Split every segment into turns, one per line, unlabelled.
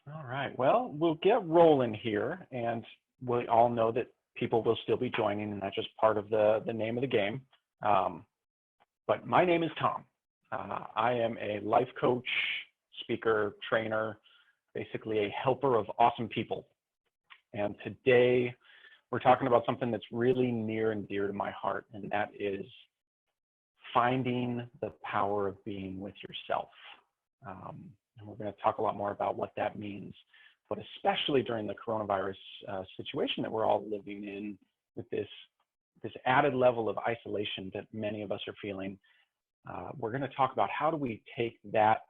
All right, well, we'll get rolling here, and we all know that people will still be joining, and that's just part of the name of the game. But my name is Tom. I am a life coach, speaker, trainer, basically a helper of awesome people. And today we're talking about something that's really near and dear to my heart, and that is finding the power of being with yourself. And we're going to talk a lot more about what that means, but especially during the coronavirus situation that we're all living in, with this added level of isolation that many of us are feeling. We're going to talk about how do we take that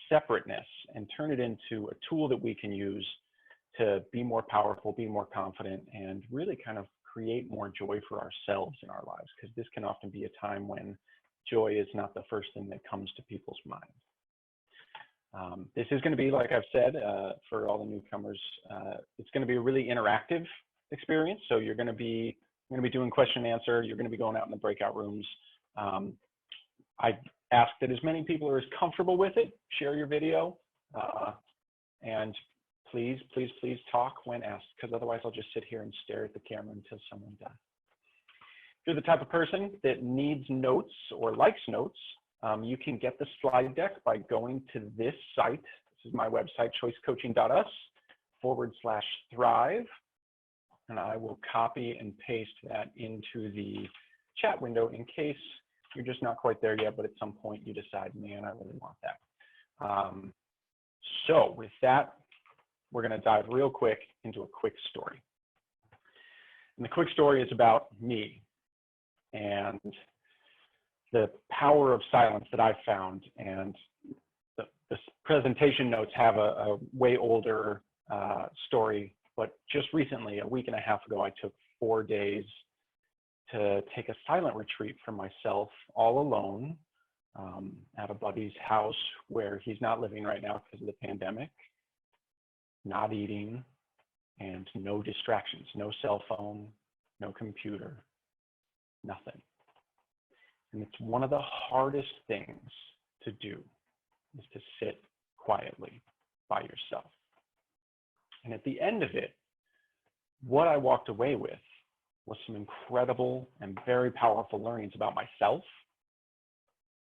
separateness and turn it into a tool that we can use to be more powerful, be more confident, and really kind of create more joy for ourselves in our lives, because this can often be a time when joy is not the first thing that comes to people's minds. This is going to be, like I've said, for all the newcomers, it's going to be a really interactive experience. So you're going to be doing question and answer. You're going to be going out in the breakout rooms. I ask that as many people are as comfortable with it, share your video, and please talk when asked, because otherwise I'll just sit here and stare at the camera until someone does. If you're the type of person that needs notes or likes notes, you can get the slide deck by going to this site. This is my website, choiceccoaching.us/thrive. And I will copy and paste that into the chat window in case you're just not quite there yet, but at some point you decide, man, I really want that. So with that, we're going to dive real quick into a quick story. And the quick story is about me and the power of silence that I've found. And the presentation notes have a way older story, but just recently, a week and a half ago, I took 4 days to take a silent retreat for myself, all alone, at a buddy's house where he's not living right now because of the pandemic, not eating, and no distractions, no cell phone, no computer, nothing. And it's one of the hardest things to do, is to sit quietly by yourself. And at the end of it, what I walked away with was some incredible and very powerful learnings about myself,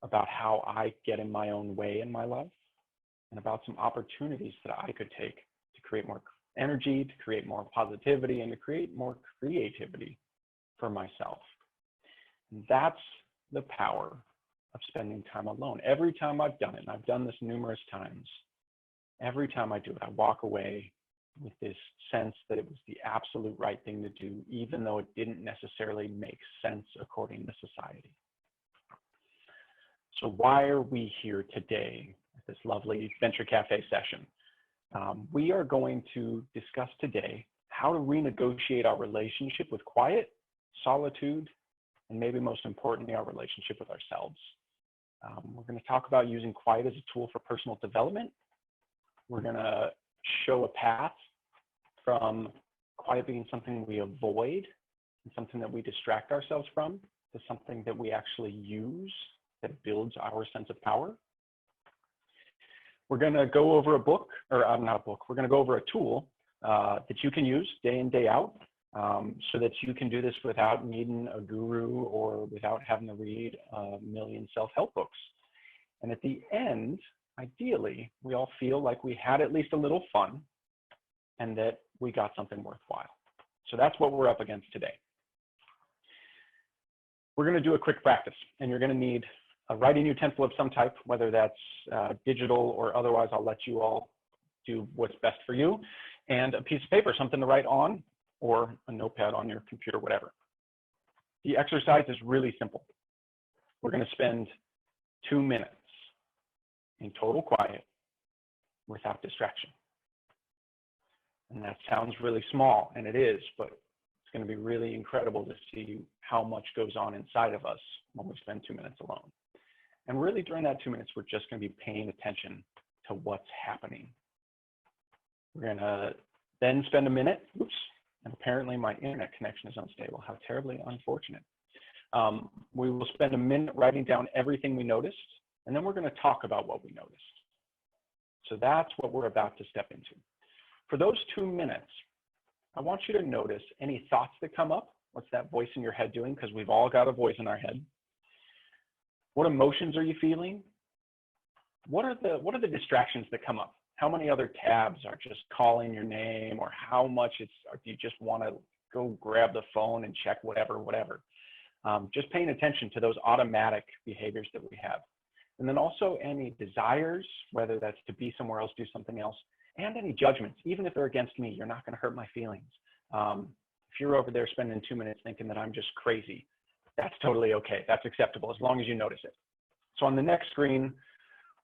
about how I get in my own way in my life, and about some opportunities that I could take to create more energy, to create more positivity, and to create more creativity for myself. And that's the power of spending time alone. Every time I've done it, and I've done this numerous times, every time I do it, I walk away with this sense that it was the absolute right thing to do, even though it didn't necessarily make sense according to society. So why are we here today at this lovely Venture Cafe session? We are going to discuss today how to renegotiate our relationship with quiet, solitude, and maybe most importantly, our relationship with ourselves. We're going to talk about using quiet as a tool for personal development. We're going to show a path from quiet being something we avoid and something that we distract ourselves from to something that we actually use that builds our sense of power. We're going to go over a book, or not a book, we're going to go over a tool that you can use day in, day out, so that you can do this without needing a guru or without having to read a million self-help books. And at the end, ideally, we all feel like we had at least a little fun and that we got something worthwhile. So that's what we're up against today. We're going to do a quick practice, and you're going to need a writing utensil of some type, whether that's digital or otherwise. I'll let you all do what's best for you, and a piece of paper, something to write on, or a notepad on your computer, whatever. The exercise is really simple. We're going to spend 2 minutes in total quiet without distraction. And that sounds really small, and it is, but it's going to be really incredible to see how much goes on inside of us when we spend 2 minutes alone. And really during that 2 minutes, we're just going to be paying attention to what's happening. We're going to then spend a minute, oops, and apparently my internet connection is unstable. How terribly unfortunate. We will spend a minute writing down everything we noticed, and then we're going to talk about what we noticed. So that's what we're about to step into. For those 2 minutes, I want you to notice any thoughts that come up. What's that voice in your head doing? Because we've all got a voice in our head. What emotions are you feeling? What are the distractions that come up? How many other tabs are just calling your name, or how much do you just want to go grab the phone and check whatever. Just paying attention to those automatic behaviors that we have. And then also any desires, whether that's to be somewhere else, do something else, and any judgments. Even if they're against me, you're not going to hurt my feelings. If you're over there spending 2 minutes thinking that I'm just crazy, that's totally okay. That's acceptable as long as you notice it. So on the next screen,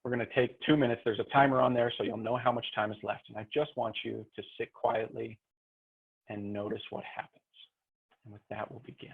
we're going to take 2 minutes. There's a timer on there, so you'll know how much time is left. And I just want you to sit quietly and notice what happens. And with that, we'll begin.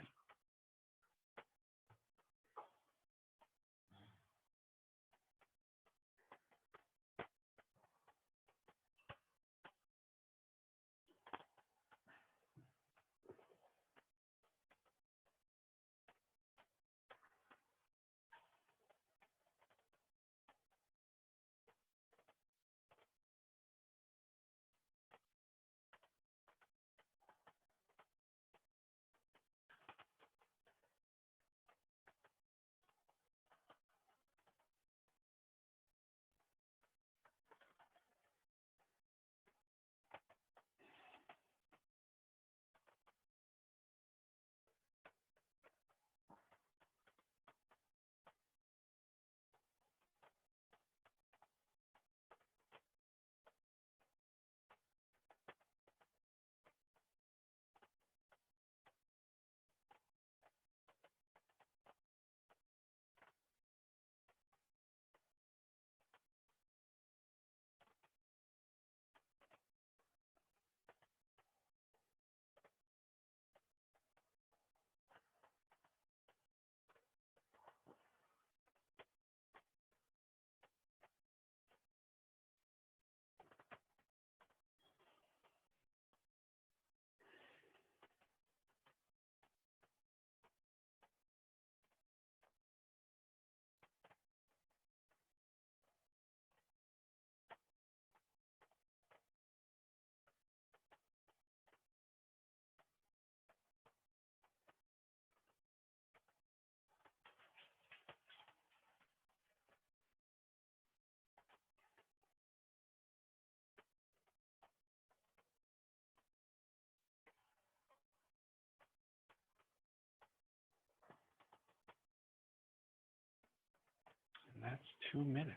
And that's 2 minutes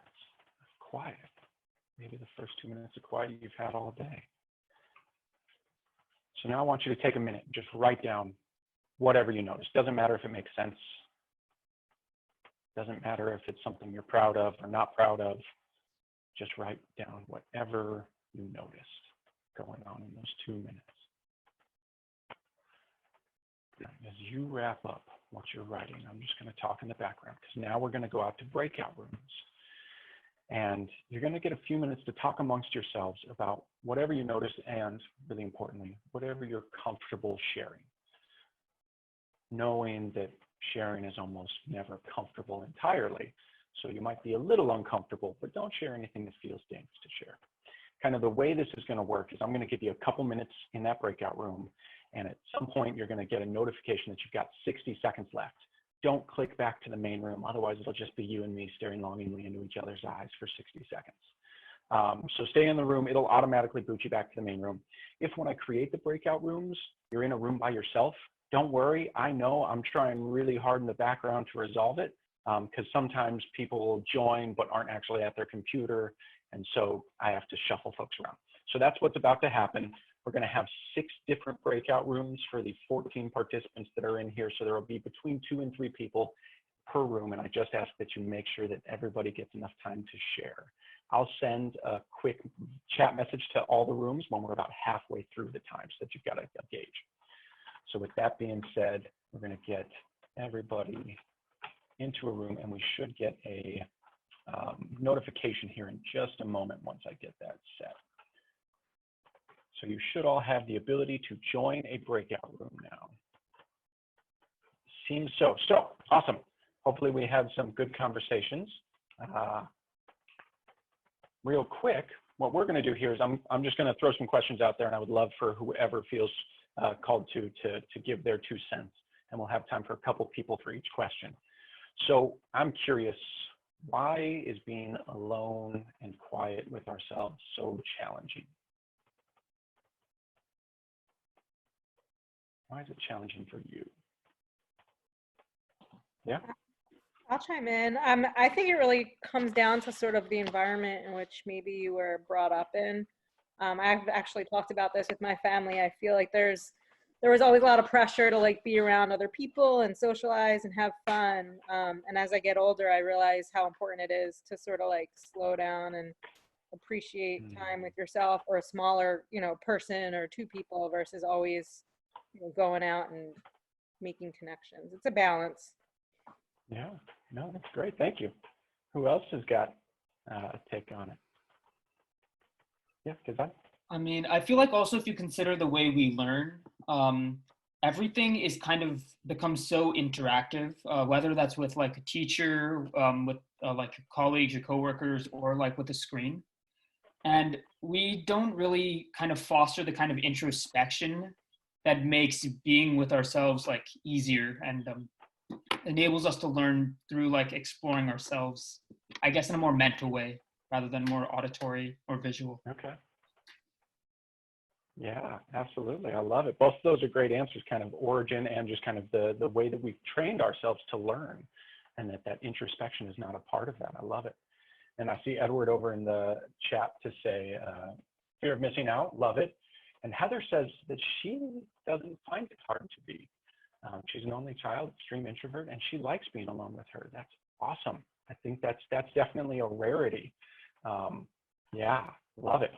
of quiet. Maybe the first 2 minutes of quiet you've had all day. So now I want you to take a minute, just write down whatever you notice. Doesn't matter if it makes sense. Doesn't matter if it's something you're proud of or not proud of. Just write down whatever you noticed going on in those 2 minutes. As you wrap up what you're writing, I'm just going to talk in the background, because now we're going to go out to breakout rooms. And you're going to get a few minutes to talk amongst yourselves about whatever you notice, and really importantly, whatever you're comfortable sharing. Knowing that sharing is almost never comfortable entirely. So you might be a little uncomfortable, but don't share anything that feels dangerous to share. Kind of the way this is going to work is I'm going to give you a couple minutes in that breakout room, and at some point you're going to get a notification that you've got 60 seconds left. Don't click back to the main room, otherwise it'll just be you and me staring longingly into each other's eyes for 60 seconds. So stay in the room, it'll automatically boot you back to the main room. If when I create the breakout rooms, you're in a room by yourself, don't worry, I know I'm trying really hard in the background to resolve it, because sometimes people will join but aren't actually at their computer, and so I have to shuffle folks around. So that's what's about to happen. We're going to have 6 different breakout rooms for the 14 participants that are in here. So there will be between 2 and 3 people per room. And I just ask that you make sure that everybody gets enough time to share. I'll send a quick chat message to all the rooms when we're about halfway through the time, so that you've got a gauge. So with that being said, we're going to get everybody into a room, and we should get a notification here in just a moment once I get that set. So you should all have the ability to join a breakout room now. Seems so. So awesome. Hopefully we have some good conversations. real quick, what we're going to do here is I'm just going to throw some questions out there, and I would love for whoever feels called to give their 2 cents, and we'll have time for a couple people for each question. So I'm curious, why is being alone and quiet with ourselves so challenging? Why is it challenging for you? Yeah.
I'll chime in. I think it really comes down to sort of the environment in which maybe you were brought up in. I've actually talked about this with my family. I feel like there was always a lot of pressure to like be around other people and socialize and have fun. And as I get older, I realize how important it is to sort of like slow down and appreciate time with yourself or a smaller, person or 2 people versus always, going out and making connections. It's a balance.
Yeah, no, that's great. Thank you. Who else has got a take on it? Yeah, because
I mean, I feel like also if you consider the way we learn, everything is kind of becomes so interactive, whether that's with like a teacher, with like your colleagues, your coworkers, or like with a screen. And we don't really kind of foster the kind of introspection that makes being with ourselves like easier and enables us to learn through like exploring ourselves, I guess, in a more mental way rather than more auditory or visual.
Okay. Yeah, absolutely. I love it. Both of those are great answers, kind of origin and just kind of the way that we've trained ourselves to learn, and that introspection is not a part of that. I love it. And I see Edward over in the chat to say, fear of missing out, love it. And Heather says that she doesn't find it hard to be. She's an only child, extreme introvert, and she likes being alone with her. That's awesome. I think that's definitely a rarity. Yeah, love it.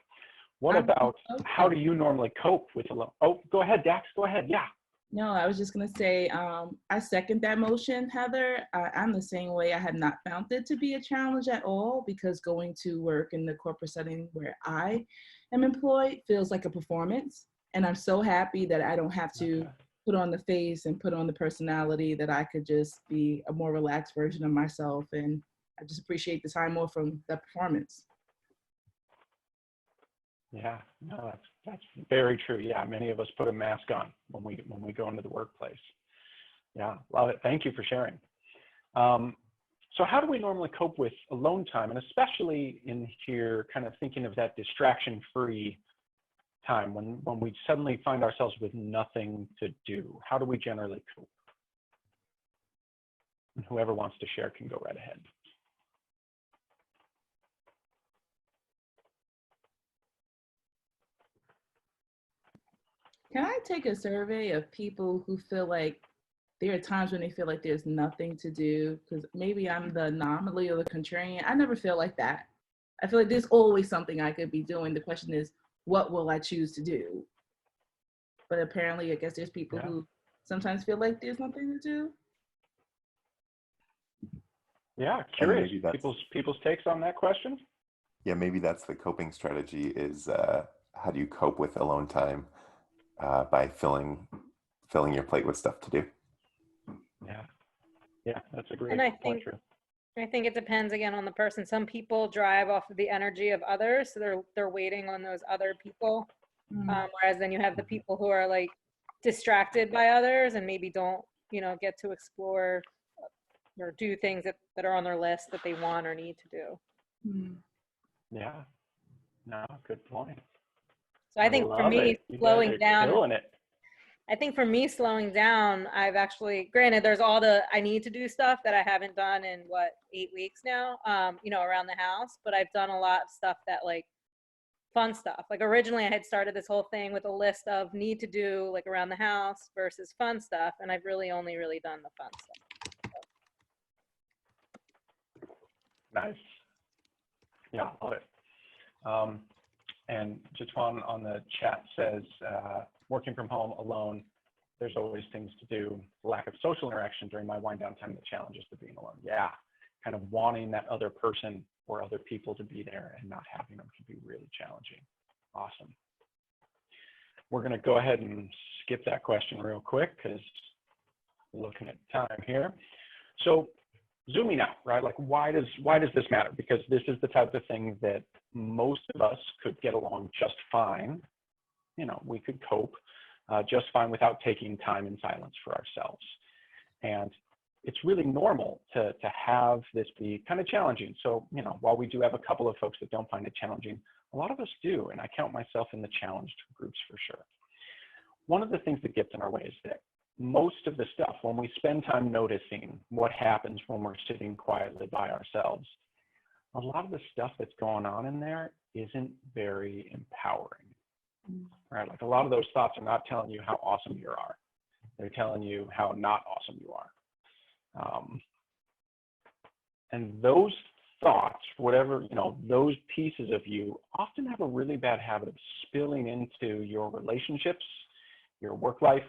What about how do you normally cope with alone? Oh, go ahead, Dax. Go ahead. Yeah.
No, I was just going to say, I second that motion, Heather. I'm the same way. I have not found it to be a challenge at all because going to work in the corporate setting where I am employed feels like a performance. And I'm so happy that I don't have to put on the face and put on the personality, that I could just be a more relaxed version of myself. And I just appreciate the time off from that performance.
Yeah, no, that's very true. Yeah, many of us put a mask on when we go into the workplace. Yeah, love it. Thank you for sharing. So how do we normally cope with alone time, and especially in here, kind of thinking of that distraction-free time when we suddenly find ourselves with nothing to do? How do we generally cope? And whoever wants to share can go right ahead.
Can I take a survey of people who feel like there are times when they feel like there's nothing to do? Because maybe I'm the anomaly or the contrarian. I never feel like that. I feel like there's always something I could be doing. The question is, what will I choose to do? But apparently, I guess there's people who sometimes feel like there's nothing to do.
Yeah, curious. People's takes on that question?
Yeah, maybe that's the coping strategy is how do you cope with alone time? By filling your plate with stuff to do.
Yeah, that's a great point.
I think it depends again on the person. Some people drive off of the energy of others, so they're waiting on those other people. Whereas then you have the people who are like distracted by others and maybe don't, get to explore or do things that are on their list that they want or need to do.
Yeah, no, good point.
So I think for me, slowing down, I've actually, granted, there's all the I need to do stuff that I haven't done in 8 weeks now, around the house, but I've done a lot of stuff that like fun stuff. Like originally I had started this whole thing with a list of need to do like around the house versus fun stuff. And I've really only done the fun stuff.
So. Nice. Yeah, love it. And Jitwan on the chat says, working from home alone, there's always things to do. Lack of social interaction during my wind down time, the challenges to being alone. Yeah, kind of wanting that other person or other people to be there and not having them can be really challenging. Awesome. We're going to go ahead and skip that question real quick because looking at time here. So zooming out, right? Like, why does this matter? Because this is the type of thing that most of us could get along just fine. You know, we could cope just fine without taking time in silence for ourselves. And it's really normal to have this be kind of challenging. So, you know, while we do have a couple of folks that don't find it challenging, a lot of us do, and I count myself in the challenged groups for sure. One of the things that gets in our way is that most of the stuff, when we spend time noticing what happens when we're sitting quietly by ourselves, a lot of the stuff that's going on in there isn't very empowering, right? Like, a lot of those thoughts are not telling you how awesome you are. They're telling you how not awesome you are. And those thoughts, whatever, you know, those pieces of you often have a really bad habit of spilling into your relationships, your work life,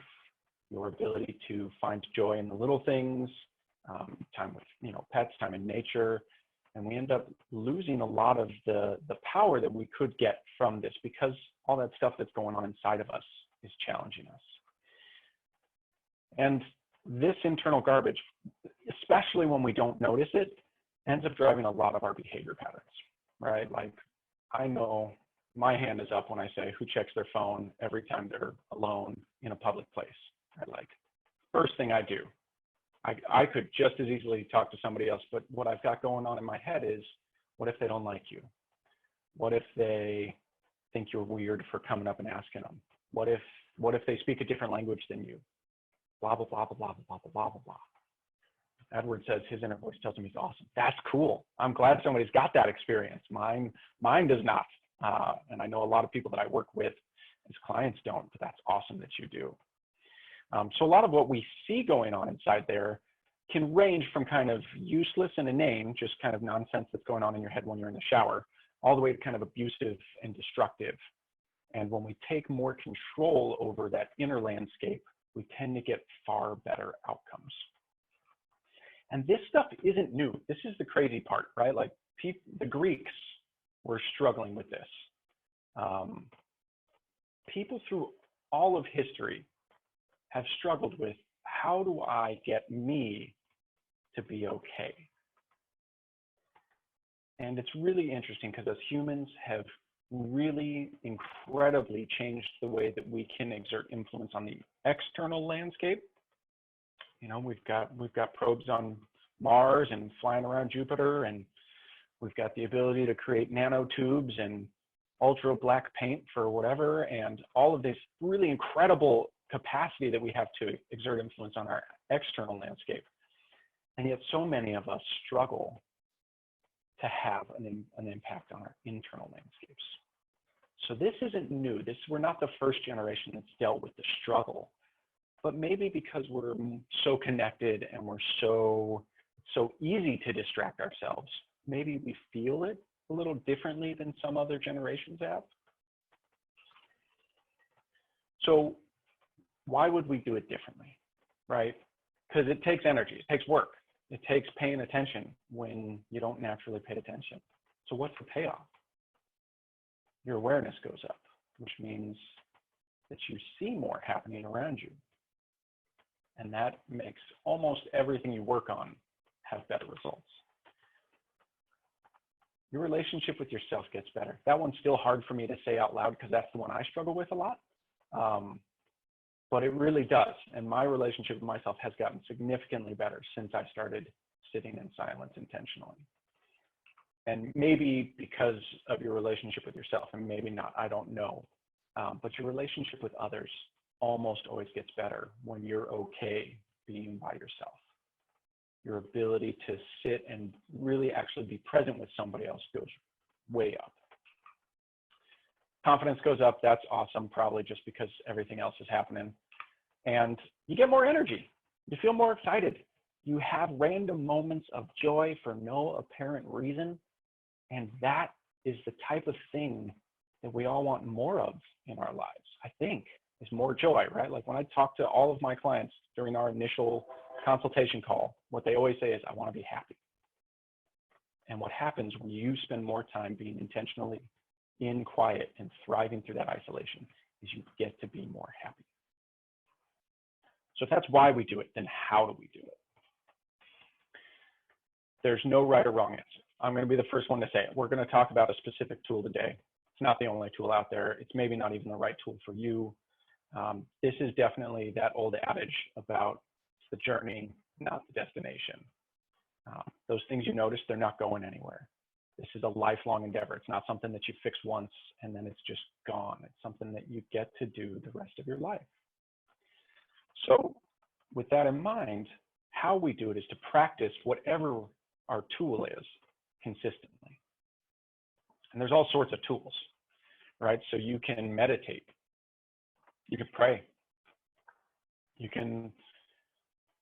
your ability to find joy in the little things, time with, you know, pets, time in nature. And we end up losing a lot of the power that we could get from this, because all that stuff that's going on inside of us is challenging us. And this internal garbage, especially when we don't notice it, ends up driving a lot of our behavior patterns, right? Like, I know my hand is up when I say, who checks their phone every time they're alone in a public place? Right? Like, first thing I do, I could just as easily talk to somebody else, but what I've got going on in my head is, what if they don't like you? What if they think you're weird for coming up and asking them? What if they speak a different language than you? Blah, blah, blah, blah, blah, blah, blah, blah, blah, blah. Edward says his inner voice tells him he's awesome. That's cool. I'm glad somebody's got that experience. Mine does not. And I know a lot of people that I work with as clients don't, but that's awesome that you do. So a lot of what we see going on inside there can range from kind of useless and inane, just kind of nonsense that's going on in your head when you're in the shower, all the way to kind of abusive and destructive. And when we take more control over that inner landscape, we tend to get far better outcomes. And this stuff isn't new. This is the crazy part, right? Like, the Greeks were struggling with this. People through all of history have struggled with, how do I get me to be okay? And it's really interesting, because as humans have really incredibly changed the way that we can exert influence on the external landscape. You know, we've got probes on Mars and flying around Jupiter, and we've got the ability to create nanotubes and ultra black paint for whatever, and all of this really incredible capacity that we have to exert influence on our external landscape. And yet so many of us struggle to have an impact on our internal landscapes. So this isn't new. We're not the first generation that's dealt with the struggle, but maybe because we're so connected and we're so easy to distract ourselves, maybe we feel it a little differently than some other generations have. So why would we do it differently, right? Because it takes energy, it takes work, it takes paying attention when you don't naturally pay attention. So what's the payoff? Your awareness goes up, which means that you see more happening around you. And that makes almost everything you work on have better results. Your relationship with yourself gets better. That one's still hard for me to say out loud, because that's the one I struggle with a lot. But it really does. And my relationship with myself has gotten significantly better since I started sitting in silence intentionally. And maybe because of your relationship with yourself, and maybe not, I don't know. But your relationship with others almost always gets better when you're okay being by yourself. Your ability to sit and really actually be present with somebody else goes way up. Confidence goes up. That's awesome, probably just because everything else is happening. And you get more energy. You feel more excited. You have random moments of joy for no apparent reason. And that is the type of thing that we all want more of in our lives, I think, is more joy, right? Like, when I talk to all of my clients during our initial consultation call, what they always say is, I want to be happy. And what happens when you spend more time being intentionally in quiet and thriving through that isolation is you get to be more happy. So if that's why we do it, then how do we do it? there's no right or wrong answer. I'm going to be the first one to say it. We're going to talk about a specific tool today. It's not the only tool out there. It's maybe not even the right tool for you. This is definitely that old adage about the journey, not the destination. Those things you notice, they're not going anywhere. This is a lifelong endeavor. It's not something that you fix once and then it's just gone. It's something that you get to do the rest of your life. So with that in mind, how we do it is to practice whatever our tool is consistently. And there's all sorts of tools, right? So you can meditate, you can pray, you can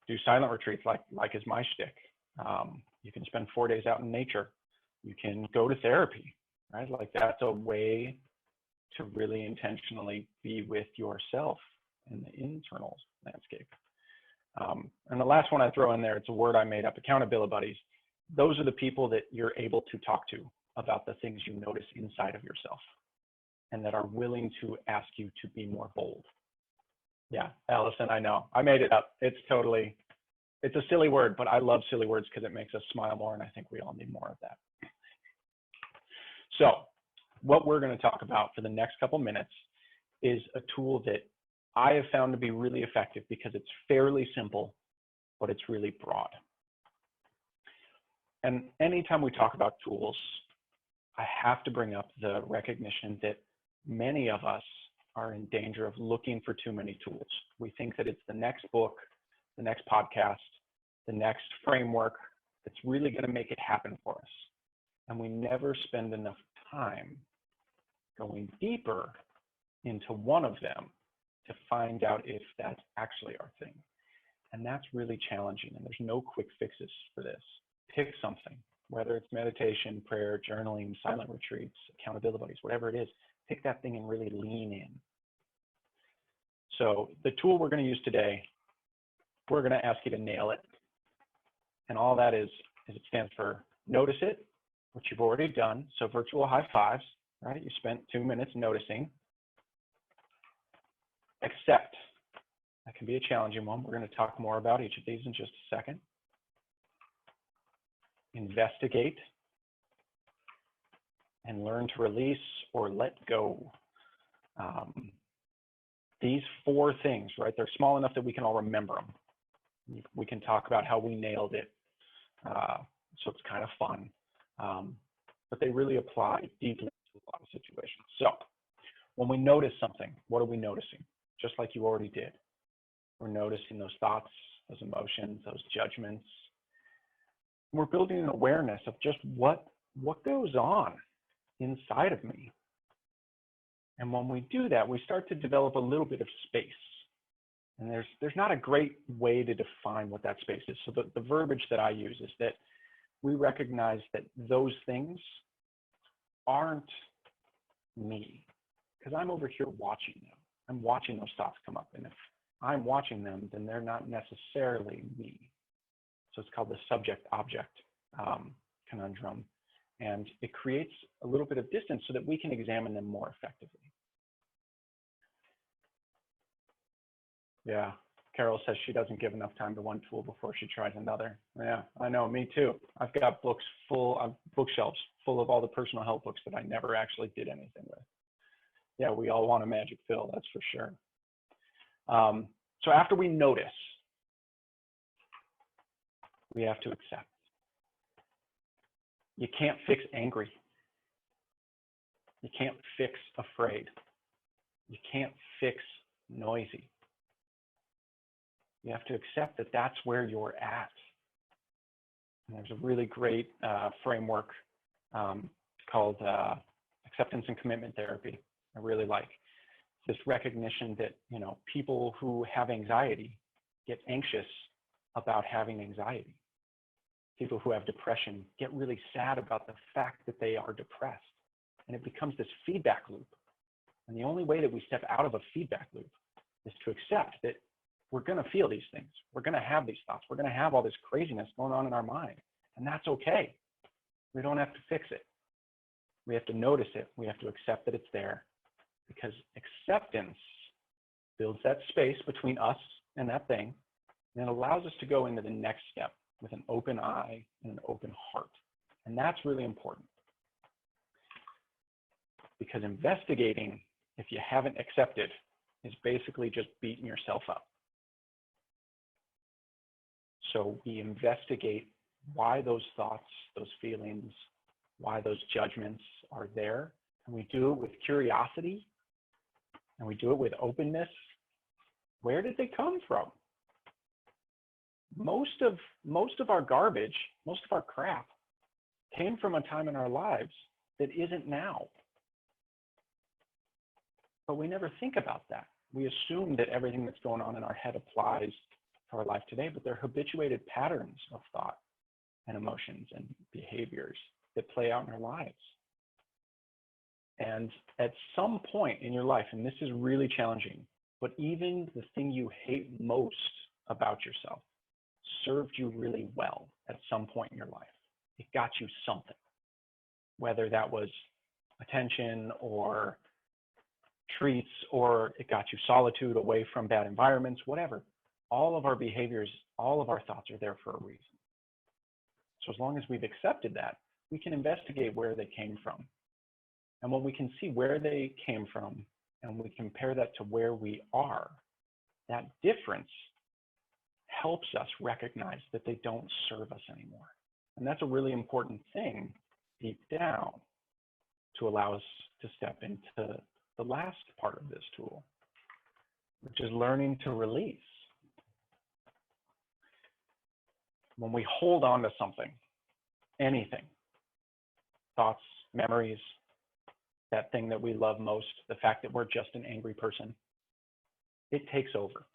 do silent retreats like is my shtick. You can spend 4 days out in nature. You can go to therapy, right? Like that's a way to really intentionally be with yourself in the internal landscape. And the last one I throw in there, it's a word I made up, accountability buddies. Those are the people that you're able to talk to about the things you notice inside of yourself and that are willing to ask you to be more bold. Yeah, Allison, I know. I made it up. It's a silly word, but I love silly words because it makes us smile more, and I think we all need more of that. So what we're going to talk about for the next couple minutes is a tool that I have found to be really effective because it's fairly simple, but it's really broad. And anytime we talk about tools, I have to bring up the recognition that many of us are in danger of looking for too many tools. We think that it's the next book, the next podcast, the next framework that's really going to make it happen for us. And we never spend enough time going deeper into one of them to find out if that's actually our thing. And that's really challenging. And there's no quick fixes for this. Pick something, whether it's meditation, prayer, journaling, silent retreats, accountability buddies, whatever it is, pick that thing and really lean in. So the tool we're going to use today, we're going to ask you to nail it. And all that is it stands for notice it, which you've already done. So virtual high fives, right? You spent 2 minutes noticing. Accept. That can be a challenging one. We're going to talk more about each of these in just a second. Investigate. And learn to release or let go. These 4 things, right? They're small enough that we can all remember them. We can talk about how we nailed it. So it's kind of fun. But they really apply deeply to a lot of situations. So when we notice something, what are we noticing? Just like you already did. We're noticing those thoughts, those emotions, those judgments. We're building an awareness of just what goes on inside of me. And when we do that, we start to develop a little bit of space. And there's not a great way to define what that space is. So the verbiage that I use is that we recognize that those things aren't me, because I'm over here watching them. I'm watching those thoughts come up. And if I'm watching them, then they're not necessarily me. So it's called the subject-object conundrum. And it creates a little bit of distance so that we can examine them more effectively. Yeah, Carol says she doesn't give enough time to one tool before she tries another. Yeah, I know, me too. I've got bookshelves full of all the personal help books that I never actually did anything with. Yeah, we all want a magic pill, that's for sure. So after we notice, we have to accept. You can't fix angry. You can't fix afraid. You can't fix noisy. You have to accept that that's where you're at. And there's a really great framework called acceptance and commitment therapy. I really like this recognition that, you know, people who have anxiety get anxious about having anxiety. People who have depression get really sad about the fact that they are depressed. And it becomes this feedback loop. And the only way that we step out of a feedback loop is to accept that we're going to feel these things. We're going to have these thoughts. We're going to have all this craziness going on in our mind. And that's okay. We don't have to fix it. We have to notice it. We have to accept that it's there, because acceptance builds that space between us and that thing, and it allows us to go into the next step, with an open eye and an open heart. And that's really important, because investigating, if you haven't accepted, is basically just beating yourself up. So we investigate why those thoughts, those feelings, why those judgments are there. And we do it with curiosity, and we do it with openness. Where did they come from? Most of our garbage, most of our crap came from a time in our lives that isn't now. But we never think about that. We assume that everything that's going on in our head applies to our life today, but they're habituated patterns of thought and emotions and behaviors that play out in our lives. And at some point in your life, and this is really challenging, but even the thing you hate most about yourself served you really well at some point in your life. It got you something, whether that was attention or treats, or it got you solitude, away from bad environments, whatever. All of our behaviors, all of our thoughts are there for a reason. So as long as we've accepted that, we can investigate where they came from. And when we can see where they came from and we compare that to where we are, that difference helps us recognize that they don't serve us anymore. And that's a really important thing deep down to allow us to step into the last part of this tool, which is learning to release. When we hold on to something, anything, thoughts, memories, that thing that we love most, the fact that we're just an angry person, it takes over.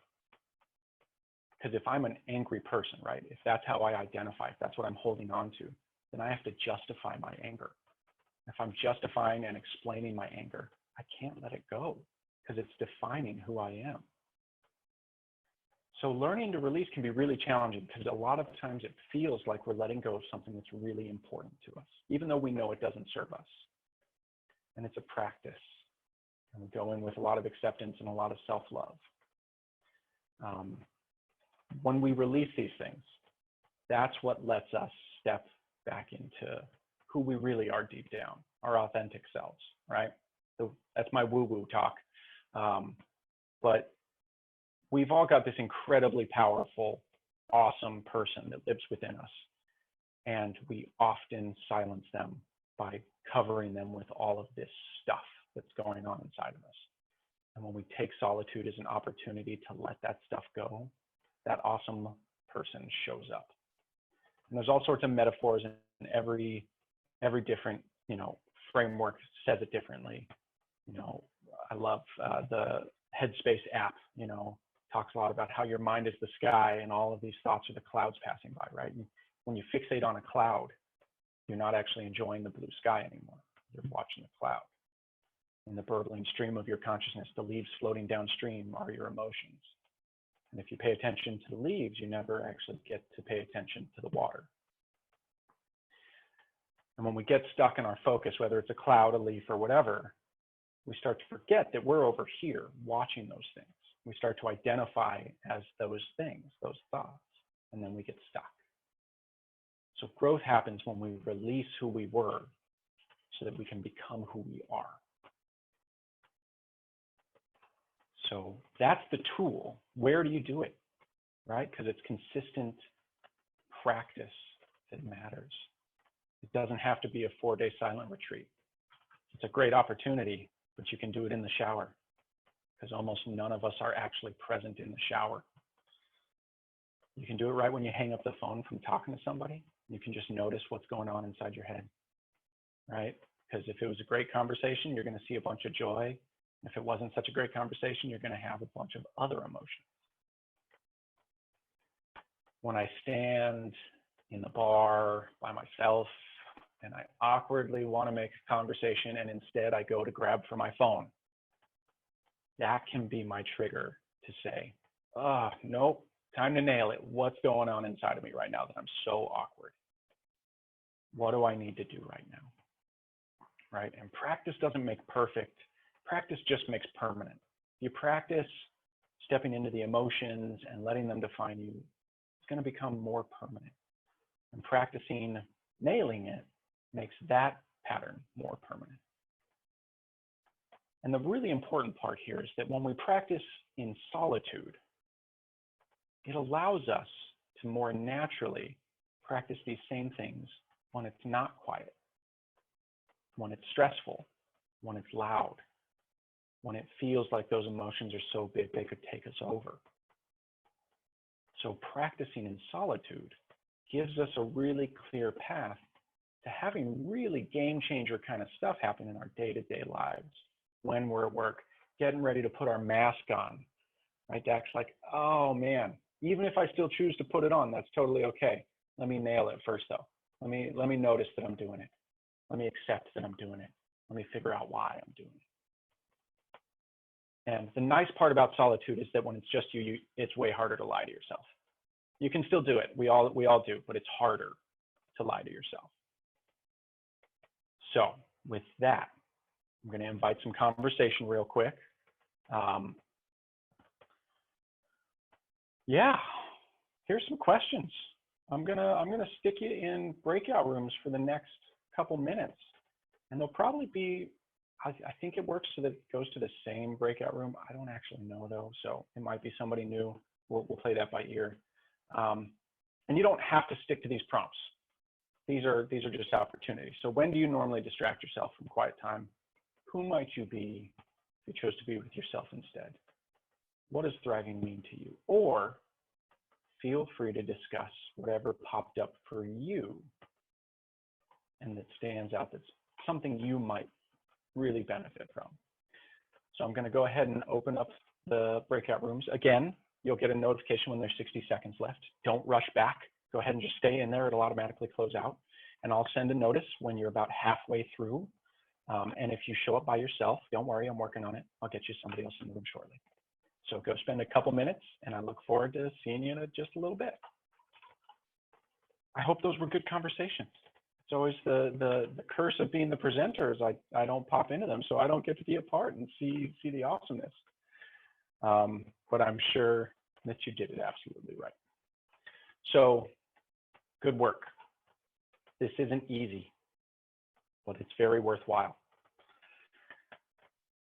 Because if I'm an angry person, right, if that's how I identify, if that's what I'm holding on to, then I have to justify my anger. If I'm justifying and explaining my anger, I can't let it go because it's defining who I am. So learning to release can be really challenging because a lot of times it feels like we're letting go of something that's really important to us, even though we know it doesn't serve us. And it's a practice. And we go in with a lot of acceptance and a lot of self-love. When we release these things, that's what lets us step back into who we really are deep down, our authentic selves, right? So that's my woo-woo talk. But we've all got this incredibly powerful, awesome person that lives within us. And we often silence them by covering them with all of this stuff that's going on inside of us. And when we take solitude as an opportunity to let that stuff go, that awesome person shows up. And there's all sorts of metaphors, and every different, framework says it differently. I love the Headspace app, talks a lot about how your mind is the sky and all of these thoughts are the clouds passing by, right? And when you fixate on a cloud, you're not actually enjoying the blue sky anymore. You're watching the cloud. In the burbling stream of your consciousness, the leaves floating downstream are your emotions. And if you pay attention to the leaves, you never actually get to pay attention to the water. And when we get stuck in our focus, whether it's a cloud, a leaf, or whatever, we start to forget that we're over here watching those things. We start to identify as those things, those thoughts, and then we get stuck. So growth happens when we release who we were so that we can become who we are. So that's the tool. Where do you do it, right? Because it's consistent practice that matters. It doesn't have to be a 4-day silent retreat. It's a great opportunity, but you can do it in the shower because almost none of us are actually present in the shower. You can do it right when you hang up the phone from talking to somebody. You can just notice what's going on inside your head, right? Because if it was a great conversation, you're going to see a bunch of joy. If it wasn't such a great conversation, you're going to have a bunch of other emotions. When I stand in the bar by myself and I awkwardly want to make a conversation and instead I go to grab for my phone, that can be my trigger to say, nope, time to nail it. What's going on inside of me right now that I'm so awkward? What do I need to do right now? Right? And practice doesn't make perfect. Practice just makes permanent. You practice stepping into the emotions and letting them define you, it's going to become more permanent. And practicing nailing it makes that pattern more permanent. And the really important part here is that when we practice in solitude, it allows us to more naturally practice these same things when it's not quiet, when it's stressful, when it's loud, when it feels like those emotions are so big they could take us over. So practicing in solitude gives us a really clear path to having really game changer kind of stuff happen in our day-to-day lives when we're at work, getting ready to put our mask on, right? Dax, like, oh man, even if I still choose to put it on, that's totally okay. Let me nail it first though. Let me notice that I'm doing it. Let me accept that I'm doing it. Let me figure out why I'm doing it. And the nice part about solitude is that when it's just you, it's way harder to lie to yourself. You can still do it. We all do, but it's harder to lie to yourself. So with that, I'm going to invite some conversation real quick. Yeah, here's some questions. I'm gonna stick you in breakout rooms for the next couple minutes, and they'll probably be, I think it works so that it goes to the same breakout room. I don't actually know though, so it might be somebody new. We'll play that by ear. And you don't have to stick to these prompts. These are just opportunities. So when do you normally distract yourself from quiet time? Who might you be if you chose to be with yourself instead? What does thriving mean to you? Or feel free to discuss whatever popped up for you and that stands out, that's something you might really benefit from. So I'm going to go ahead and open up the breakout rooms. Again, you'll get a notification when there's 60 seconds left. Don't rush back. Go ahead and just stay in there. It'll automatically close out. And I'll send a notice when you're about halfway through. And if you show up by yourself, don't worry, I'm working on it. I'll get you somebody else in the room shortly. So go spend a couple minutes, and I look forward to seeing you in just a little bit. I hope those were good conversations. It's always the curse of being the presenter is I don't pop into them, so I don't get to be a part and see the awesomeness. But I'm sure that you did it absolutely right. So good work. This isn't easy, but it's very worthwhile.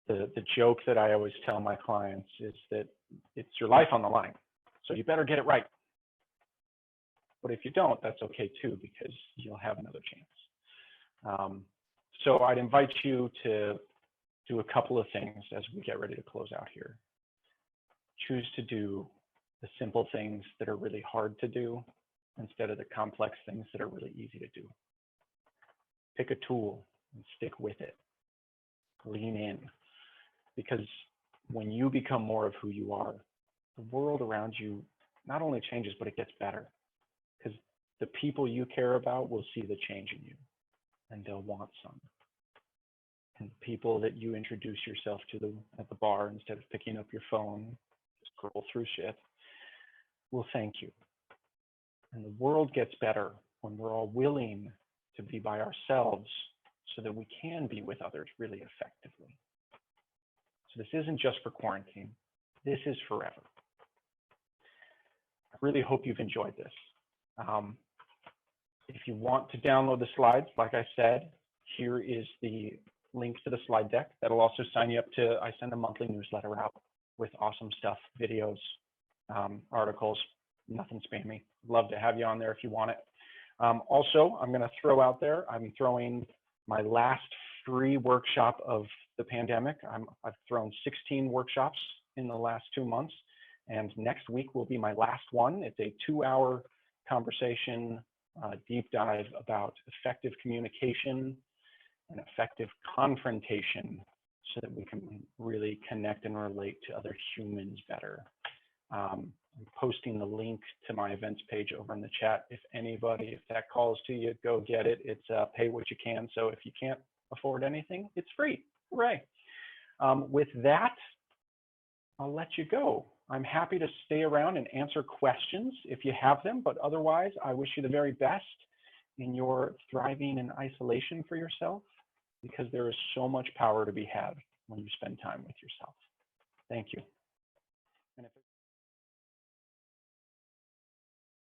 The joke that I always tell my clients is that it's your life on the line, so you better get it right. But if you don't, that's okay too, because you'll have another chance. So I'd invite you to do a couple of things as we get ready to close out here. Choose to do the simple things that are really hard to do instead of the complex things that are really easy to do. Pick a tool and stick with it. Lean in. Because when you become more of who you are, the world around you not only changes, but it gets better. Because the people you care about will see the change in you, and they'll want some. And the people that you introduce yourself to at the bar instead of picking up your phone, just scroll through shit, will thank you. And the world gets better when we're all willing to be by ourselves so that we can be with others really effectively. So this isn't just for quarantine. This is forever. I really hope you've enjoyed this. If you want to download the slides, like I said, here is the link to the slide deck. That'll also sign you up to, I send a monthly newsletter out with awesome stuff, videos, articles, nothing spammy. Love to have you on there if you want it. Also, I'm gonna throw out there, I'm throwing my last free workshop of the pandemic. I've thrown 16 workshops in the last 2 months, and next week will be my last one. It's a 2-hour conversation, deep dive about effective communication and effective confrontation so that we can really connect and relate to other humans better. I'm posting the link to my events page over in the chat. If that calls to you, go get it. It's pay what you can. So if you can't afford anything, it's free. Hooray. With that, I'll let you go. I'm happy to stay around and answer questions if you have them, but otherwise, I wish you the very best in your thriving in isolation for yourself, because there is so much power to be had when you spend time with yourself. Thank you.